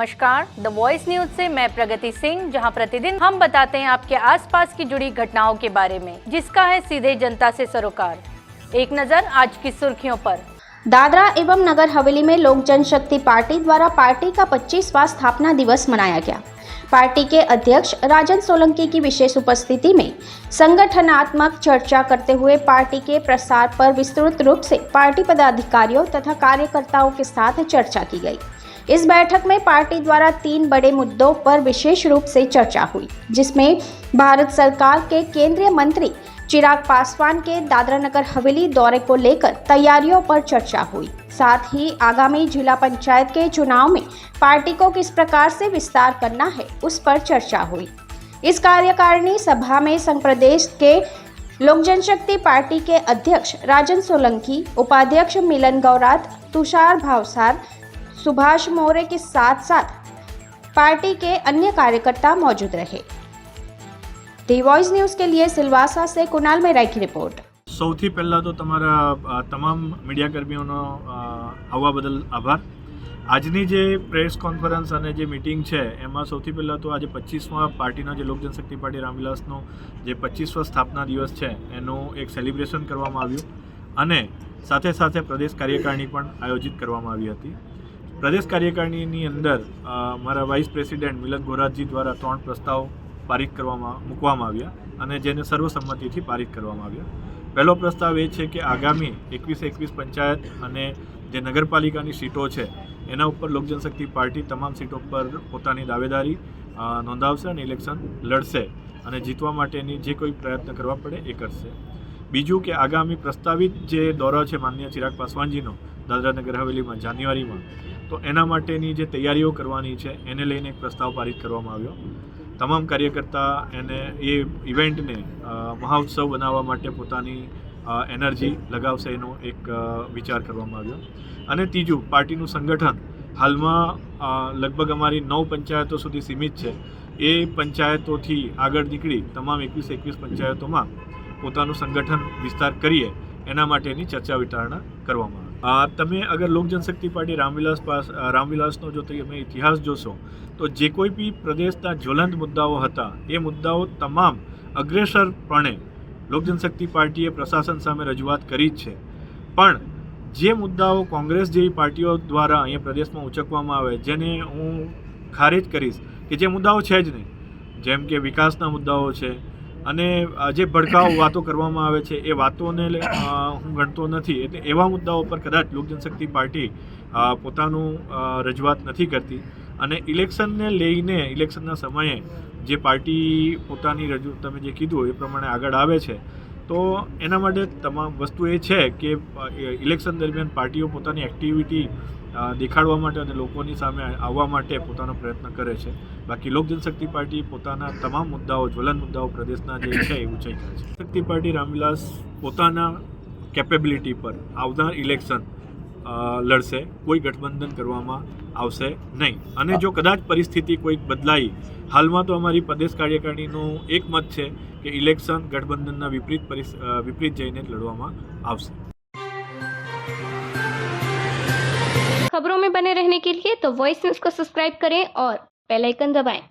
नमस्कार, the voice news से मैं प्रगति सिंह, जहां प्रतिदिन हम बताते हैं आपके आसपास की जुड़ी घटनाओं के बारे में, जिसका है सीधे जनता से सरोकार। एक नजर आज की सुर्खियों पर। दादरा एवं नगर हवेली में लोक जनशक्ति पार्टी द्वारा पार्टी का 25वां स्थापना दिवस मनाया गया। पार्टी के अध्यक्ष राजन सोलंकी की विशेष उपस्थिति में संगठनात्मक चर्चा करते हुए पार्टी के प्रसार पर विस्तृत रूप से पार्टी पदाधिकारियों तथा कार्यकर्ताओं के साथ चर्चा की गई। इस बैठक में पार्टी द्वारा 3 बड़े मुद्दों पर विशेष रूप से चर्चा हुई, जिसमें भारत सरकार के केंद्रीय मंत्री चिराग पासवान के दादरा नगर हवेली दौरे को लेकर तैयारियों पर चर्चा हुई। साथ ही आगामी जिला पंचायत के चुनाव में पार्टी को किस प्रकार से विस्तार करना है, उस पर चर्चा हुई। इस कार्यकारिणी सभा में संघ प्रदेश के लोक जनशक्ति पार्टी के अध्यक्ष राजन सोलंकी, उपाध्यक्ष मिलन गौरात, तुषार भावसार, सुभाष मौर्य के साथ साथ पार्टी के अन्य कार्यकर्ता मौजूद रहे। दी वॉइस न्यूज़ के लिए सिलवासा से कुणाल मेहरा की रिपोर्ट। સૌથી પહેલાં તો તમારા તમામ મીડિયા કર્મીઓનો આવવા બદલ આભાર। આજની જે પ્રેસ કોન્ફરન્સ અને જે મિટિંગ છે એમાં સૌથી પહેલાં તો આજે 25મા પાર્ટીના જે લોક જનશક્તિ પાર્ટી રામવિલાસનો જે 25મો સ્થાપના દિવસ છે એનું એક સેલિબ્રેશન કરવામાં આવ્યું અને સાથે સાથે પ્રદેશ કાર્યકારિણી પણ આયોજિત કરવામાં આવી હતી। પ્રદેશ કાર્યકારિણીની અંદર મારા વાઇસ પ્રેસિડેન્ટ મિલન ગોરાતજી દ્વારા 3 પ્રસ્તાવ પારિત મૂકવામાં આવ્યા અને જેને સર્વસંમતિથી પારિત કરવામાં આવ્યા। પહેલો પ્રસ્તાવ એ છે કે આગામી 21 પંચાયત અને જે નગરપાલિકાની સીટો છે એના ઉપર લોક જનશક્તિ પાર્ટી તમામ સીટો પર પોતાની દાવેદારી નોંધાવશે અને ઇલેક્શન લડશે અને જીતવા માટેની જે કોઈ પ્રયત્ન કરવા પડે એ કરશે। બીજું કે આગામી પ્રસ્તાવિત જે દોરો છે માનનીય ચિરાગ પાસવાનજીનો દાદરા નગર હવેલીમાં જાન્યુઆરીમાં, તો એના માટેની જે તૈયારીઓ કરવાની છે એને લઈને એક પ્રસ્તાવ પારિત કરવામાં આવ્યો। તમામ કાર્યકર્તા એને એ ઇવેન્ટને મહોત્સવ બનાવવા માટે પોતાની એનર્જી લગાવશે એનો એક વિચાર કરવામાં આવ્યો। અને ત્રીજું, પાર્ટીનું સંગઠન હાલમાં લગભગ અમારી 9 પંચાયતો સુધી સીમિત છે। એ પંચાયતોથી આગળ નીકળી તમામ 21 પંચાયતોમાં પોતાનું સંગઠન વિસ્તાર કરીએ એના માટેની ચર્ચા વિચારણા કરવામાં આવે। તમે અગર લોક જનશક્તિ પાર્ટી રામવિલાસનો જો તમે ઇતિહાસ જોશો તો જે કોઈ બી પ્રદેશના જ્વલંત મુદ્દાઓ હતા એ મુદ્દાઓ તમામ અગ્રેસરપણે લોક જનશક્તિ પાર્ટીએ પ્રશાસન સામે રજૂઆત કરી જ છે। પણ જે મુદ્દાઓ કોંગ્રેસ જેવી પાર્ટીઓ દ્વારા અહીંયા પ્રદેશમાં ઉચકવામાં આવે જેને હું ખારેજ કરીશ કે જે મુદ્દાઓ છે જ નહીં, જેમ કે વિકાસના મુદ્દાઓ છે અને જે ભડકાઉ વાતો કરવામાં આવે છે એ વાતોને હું ગણતો નથી। એટલે એવા મુદ્દાઓ પર કદાચ લોક જનશક્તિ પાર્ટી પોતાનું રજૂઆત નથી કરતી અને ઇલેક્શનને લઈને ઇલેક્શનના સમયે જે પાર્ટી પોતાની તમે જે કીધું એ પ્રમાણે આગળ આવે છે તો એના માટે તમામ વસ્તુ એ છે કે ઇલેક્શન દરમિયાન પાર્ટીઓ પોતાની એક્ટિવિટી દેખાડવા માટે અને લોકોની સામે આવવા માટે પોતાનો પ્રયત્ન કરે છે। બાકી લોક જનશક્તિ પાર્ટી પોતાના તમામ મુદ્દાઓ જ્વલંત મુદ્દાઓ પ્રદેશના જે છે એ ઊંચાઈ કરે છે। શક્તિ પાર્ટી રામવિલાસ પોતાના કેપેબિલિટી પર આવનાર ઇલેક્શન લડશે, કોઈ ગઠબંધન કરવામાં આવશે નહીં। અને જો કદાચ પરિસ્થિતિ કોઈ બદલાઈ, હાલમાં તો અમારી પ્રદેશ કાર્યકારિણીનું એક મત છે કે ઇલેક્શન ગઠબંધનના વિપરીત જઈને લડવામાં આવશે। खबरों में बने रहने के लिए तो वॉइस न्यूज़ को सब्सक्राइब करें और बेल आइकन दबाएं।